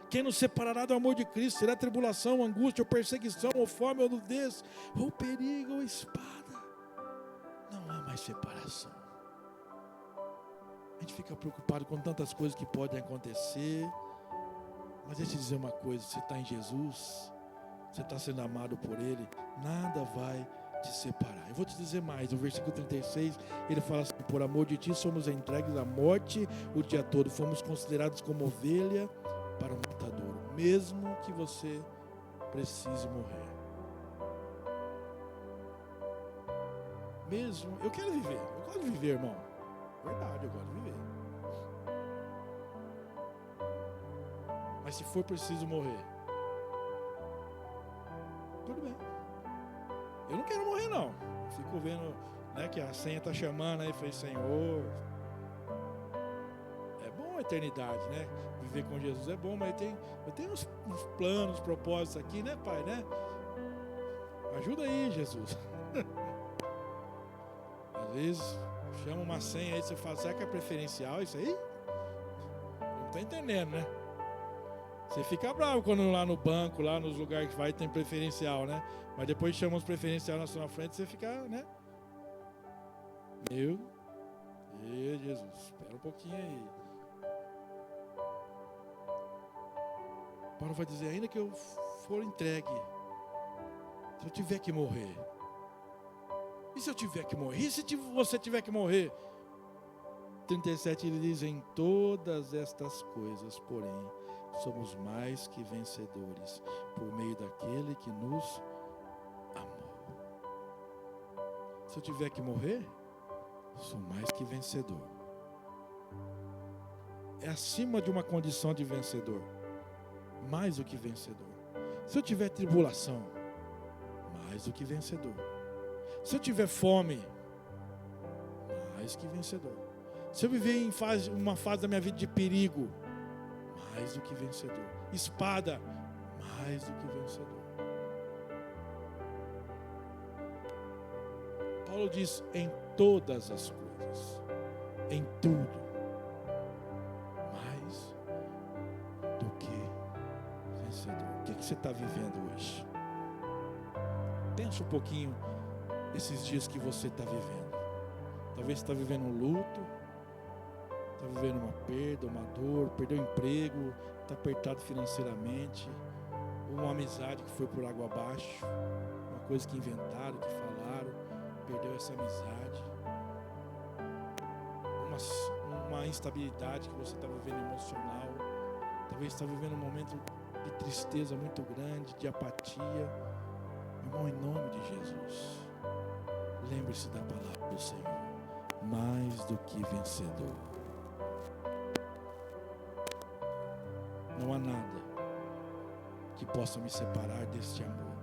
Quem nos separará do amor de Cristo? Será tribulação, angústia, ou perseguição, ou fome, ou nudez, ou perigo, ou espada. Não há mais separação. A gente fica preocupado com tantas coisas que podem acontecer. Mas deixa eu dizer uma coisa, você está em Jesus, você está sendo amado por Ele, nada vai te separar. Eu vou te dizer mais, no versículo 36, ele fala assim: por amor de Ti somos entregues à morte o dia todo, fomos considerados como ovelha para o matadouro, mesmo que você precise morrer. Mesmo, eu quero viver, eu gosto de viver, irmão. Verdade, eu gosto de viver. Mas se for preciso morrer, tudo bem. Eu não quero morrer, não. Fico vendo, né, que a senha está chamando aí, falei, Senhor, é bom a eternidade, né? Viver com Jesus é bom, mas eu tenho uns planos, propósitos aqui, né, Pai, né? Ajuda aí, Jesus. Às vezes, chama uma senha aí, você fala, será que é preferencial isso aí? Não está entendendo, né? Você fica bravo quando lá no banco, lá nos lugares que vai, tem preferencial, né? Mas depois chama os preferenciais na sua frente, você fica, né? Jesus, espera um pouquinho aí. Paulo vai dizer, ainda que eu for entregue, se eu tiver que morrer, e se eu tiver que morrer? E se você tiver que morrer? 37 ele diz, em todas estas coisas, porém, somos mais que vencedores, por meio daquele que nos amou. Se eu tiver que morrer, sou mais que vencedor. É acima de uma condição de vencedor. Mais do que vencedor. Se eu tiver tribulação, mais do que vencedor. Se eu tiver fome, mais que vencedor. Se eu viver em uma fase da minha vida de perigo, mais do que vencedor. Espada, mais do que vencedor. Paulo diz, em todas as coisas, em tudo, mais do que vencedor. O que você está vivendo hoje? Pensa um pouquinho esses dias que você está vivendo. Talvez você está vivendo um luto, está vivendo uma perda, uma dor, perdeu o emprego, está apertado financeiramente, uma amizade que foi por água abaixo, uma coisa que inventaram, que falaram, perdeu essa amizade, uma instabilidade que você está vivendo emocional, talvez está vivendo um momento de tristeza muito grande, de apatia. Irmão, em nome de Jesus, lembre-se da palavra do Senhor, mais do que vencedor. Não há nada que possa me separar deste amor.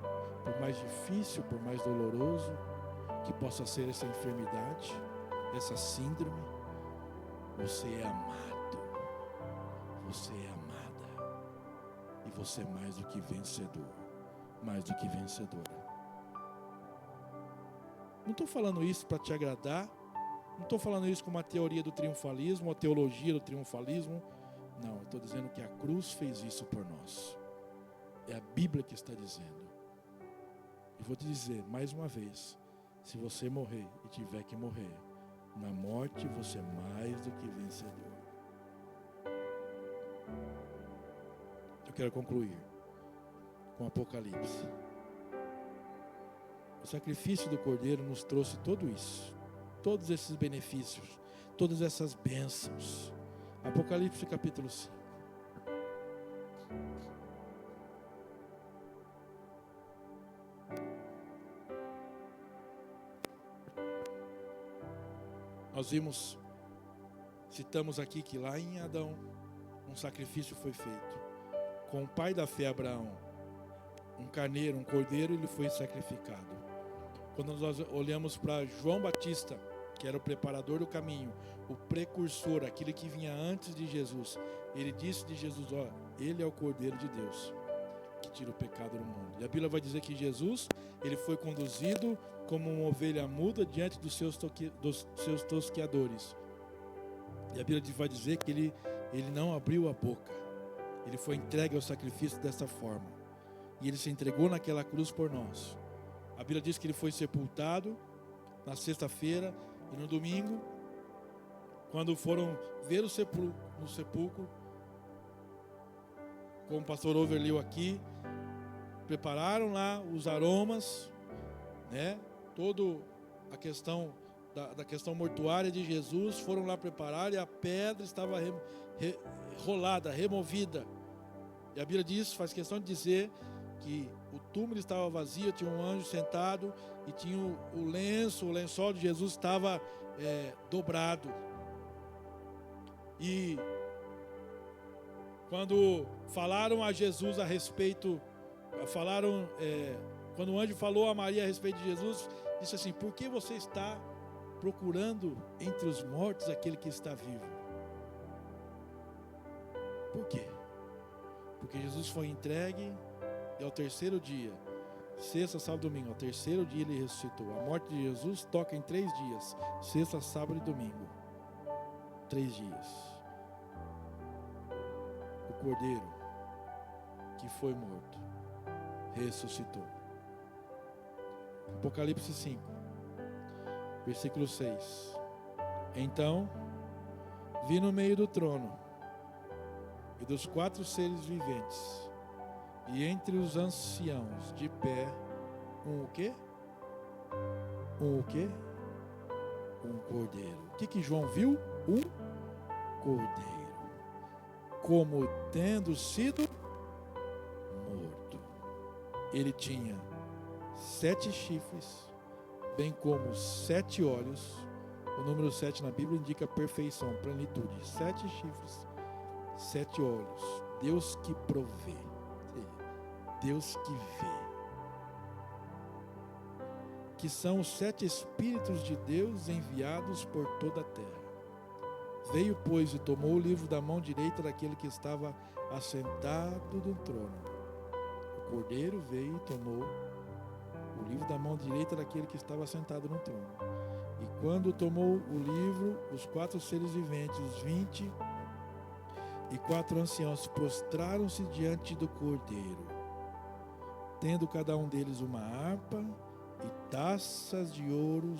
Por mais difícil, por mais doloroso que possa ser essa enfermidade, essa síndrome, você é amado, você é amada, e você é mais do que vencedor, mais do que vencedora. Não estou falando isso para te agradar, Não estou falando isso como uma teoria do triunfalismo, uma teologia do triunfalismo. Não, eu estou dizendo que a cruz fez isso por nós. É a Bíblia que está dizendo. E vou te dizer mais uma vez, se você morrer e tiver que morrer, na morte você é mais do que vencedor. Eu quero concluir com Apocalipse. O sacrifício do Cordeiro nos trouxe tudo isso, todos esses benefícios, todas essas bênçãos. Apocalipse capítulo 5. Nós citamos aqui que lá em Adão, um sacrifício foi feito. Com o pai da fé, Abraão, um carneiro, um cordeiro, ele foi sacrificado. Quando nós olhamos para João Batista, que era o preparador do caminho, o precursor, aquele que vinha antes de Jesus, ele disse de Jesus, ele é o Cordeiro de Deus, que tira o pecado do mundo. E a Bíblia vai dizer que Jesus, ele foi conduzido como uma ovelha muda diante dos seus tosqueadores. E a Bíblia vai dizer que ele não abriu a boca. Ele foi entregue ao sacrifício dessa forma. E ele se entregou naquela cruz por nós. A Bíblia diz que ele foi sepultado na sexta-feira e no domingo, quando foram ver no sepulcro, como o pastor Over leu aqui, prepararam lá os aromas, né? Toda a questão da questão mortuária de Jesus, foram lá preparar e a pedra estava rolada, removida. E a Bíblia diz, faz questão de dizer que o túmulo estava vazio, tinha um anjo sentado e tinha o lençol de Jesus estava dobrado. E quando falaram a Jesus a respeito, quando o anjo falou a Maria a respeito de Jesus, disse assim: por que você está procurando entre os mortos aquele que está vivo? Por quê? Porque Jesus foi entregue e ao terceiro dia, sexta, sábado e domingo, ao terceiro dia ele ressuscitou. A morte de Jesus toca em 3 dias, sexta, sábado e domingo. 3 dias. O Cordeiro que foi morto ressuscitou. Apocalipse 5, versículo 6. Então vi no meio do trono e dos 4 seres viventes, e entre os anciãos de pé, o quê? O quê? Um cordeiro. O que João viu? Um cordeiro, como tendo sido morto. Ele tinha 7 chifres, bem como 7 olhos. O número 7 na Bíblia indica perfeição, plenitude. 7 chifres, 7 olhos. Deus que provê, Deus que vê. Que são os 7 Espíritos de Deus enviados por toda a terra. Veio, pois, e tomou o livro da mão direita daquele que estava assentado no trono. O Cordeiro veio e tomou o livro da mão direita daquele que estava sentado no trono. E quando tomou o livro, os 4 seres viventes, os 24 anciãos, prostraram-se diante do Cordeiro, tendo cada um deles uma harpa e taças de ouro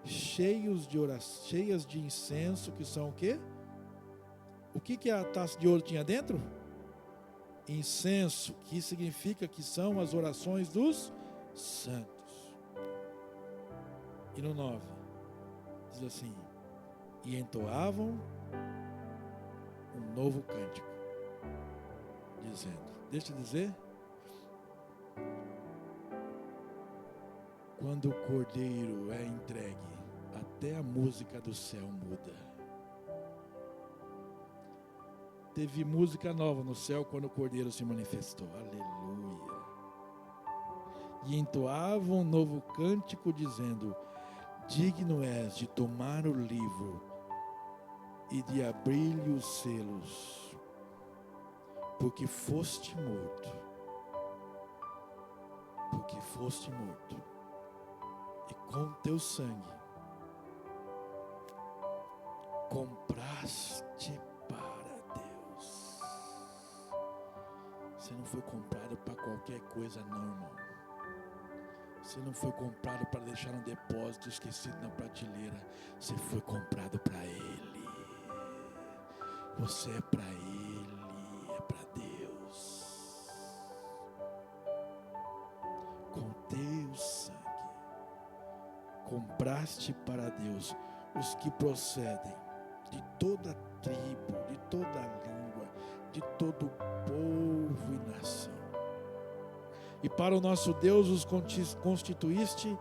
cheias de incenso, que são o quê? O que a taça de ouro tinha dentro? Incenso, que significa que são as orações dos santos. E no 9, diz assim: e entoavam um novo cântico, dizendo, deixa eu dizer, quando o Cordeiro é entregue, até a música do céu muda. Teve música nova no céu quando o Cordeiro se manifestou. Aleluia. E entoavam um novo cântico, dizendo: digno és de tomar o livro e de abrir-lhe os selos, porque foste morto. Porque foste morto. E com teu sangue compraste para Deus. Você não foi comprado para qualquer coisa não, irmão. Você não foi comprado para deixar um depósito esquecido na prateleira. Você foi comprado para Ele. Você é para Ele, é para Deus. Com teu sangue, compraste para Deus os que procedem de toda tribo, de toda língua, de todo povo e nação. E para o nosso Deus os constituíste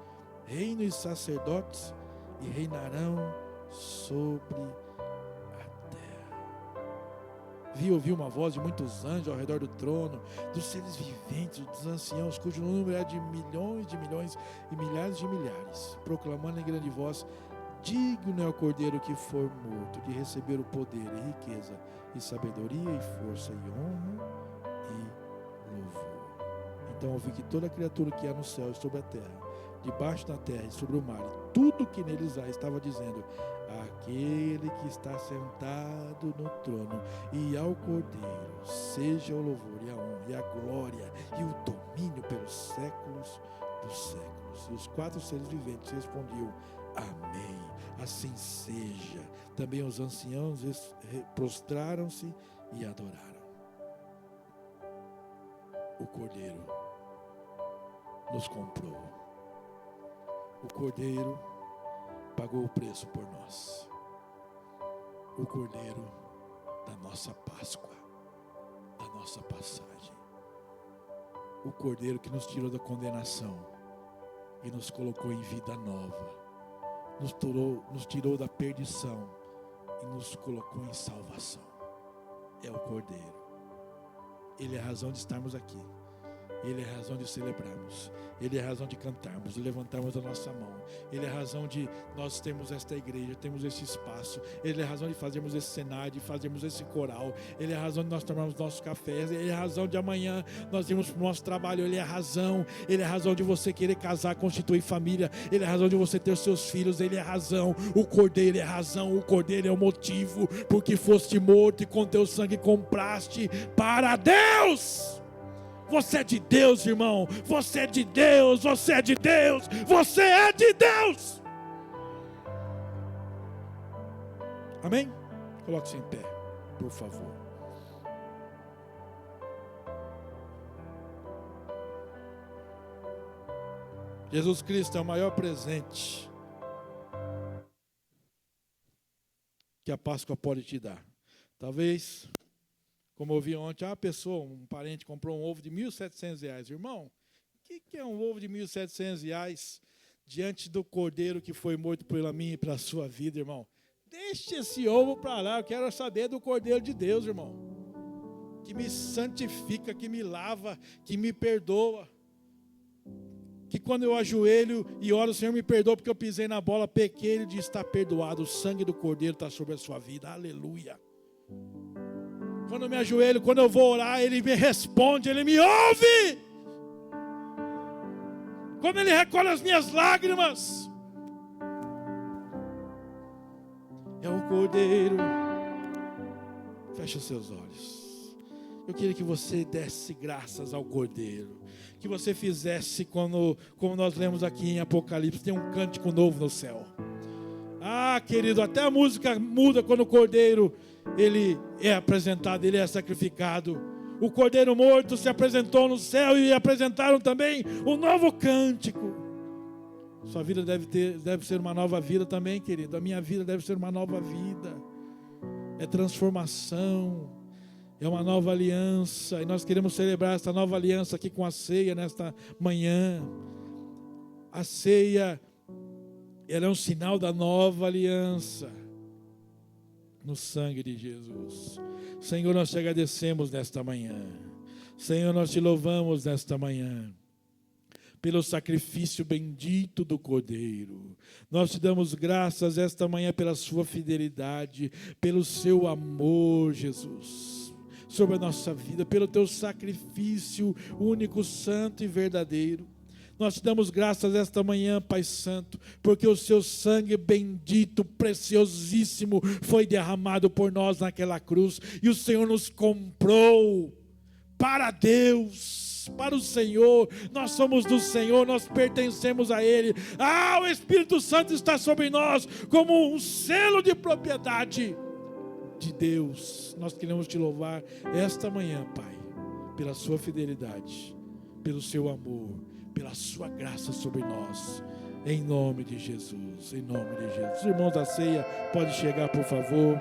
reino e sacerdotes, e reinarão sobre a terra. Ouvi uma voz de muitos anjos ao redor do trono, dos seres viventes, dos anciãos, cujo número é de milhões e milhares de milhares, proclamando em grande voz: digno é o Cordeiro que for morto de receber o poder e riqueza, e sabedoria e força, e honra e louvor. Então ouvi que toda criatura que há no céu e sobre a terra, debaixo da terra e sobre o mar, e tudo que neles há, estava dizendo: aquele que está sentado no trono e ao Cordeiro seja o louvor e a honra e a glória e o domínio pelos séculos dos séculos. E os 4 seres viventes respondiam: amém, assim seja. Também os anciãos prostraram-se e adoraram. O Cordeiro nos comprou. O Cordeiro pagou o preço por nós. O Cordeiro da nossa Páscoa, da nossa passagem. O Cordeiro que nos tirou da condenação e nos colocou em vida nova. Nos tirou da perdição e nos colocou em salvação. É o Cordeiro. Ele é a razão de estarmos aqui. Ele é a razão de celebrarmos. Ele é a razão de cantarmos, de levantarmos a nossa mão. Ele é a razão de nós termos esta igreja, termos esse espaço. Ele é a razão de fazermos esse cenário, de fazermos esse coral. Ele é a razão de nós tomarmos nossos cafés. Ele é a razão de amanhã nós irmos para o nosso trabalho. Ele é a razão. Ele é a razão de você querer casar, constituir família. Ele é a razão de você ter os seus filhos. Ele é a razão. O Cordeiro é a razão. O Cordeiro é o motivo. Porque foste morto e com teu sangue compraste para Deus. Você é de Deus, irmão. Você é de Deus. Você é de Deus. Você é de Deus. Amém? Coloque-se em pé, por favor. Jesus Cristo é o maior presente que a Páscoa pode te dar. Talvez, como eu vi ontem, a pessoa, um parente comprou um ovo de R$1.700. Irmão, o que é um ovo de R$1.700 diante do Cordeiro que foi morto pela minha e pela sua vida, irmão? Deixe esse ovo para lá, eu quero saber do Cordeiro de Deus, irmão. Que me santifica, que me lava, que me perdoa. Que quando eu ajoelho e oro, o Senhor me perdoa porque eu pisei na bola, pequei, Ele diz: está perdoado, o sangue do Cordeiro está sobre a sua vida, aleluia. Quando eu me ajoelho, quando eu vou orar, Ele me responde, Ele me ouve. Quando Ele recolhe as minhas lágrimas, é o Cordeiro. Feche os seus olhos. Eu queria que você desse graças ao Cordeiro. Que você fizesse como nós lemos aqui em Apocalipse, tem um cântico novo no céu. Ah, querido, até a música muda quando o Cordeiro ele é apresentado, ele é sacrificado. O Cordeiro morto se apresentou no céu e apresentaram também um novo cântico. Sua vida deve ser uma nova vida também, querido. A minha vida deve ser uma nova vida. É transformação, é uma nova aliança. E nós queremos celebrar essa nova aliança aqui com a ceia nesta manhã. A ceia, ela é um sinal da nova aliança no sangue de Jesus. Senhor, nós te agradecemos nesta manhã. Senhor, nós te louvamos nesta manhã pelo sacrifício bendito do Cordeiro. Nós te damos graças esta manhã pela sua fidelidade, pelo seu amor, Jesus, sobre a nossa vida, pelo teu sacrifício único, santo e verdadeiro. Nós te damos graças esta manhã, Pai Santo, porque o seu sangue bendito, preciosíssimo, foi derramado por nós naquela cruz, e o Senhor nos comprou para Deus, para o Senhor. Nós somos do Senhor, nós pertencemos a Ele. O Espírito Santo está sobre nós como um selo de propriedade de Deus. Nós queremos te louvar esta manhã, Pai, pela sua fidelidade, pelo seu amor, pela sua graça sobre nós, em nome de Jesus, em nome de Jesus. Os irmãos da ceia, pode chegar, por favor.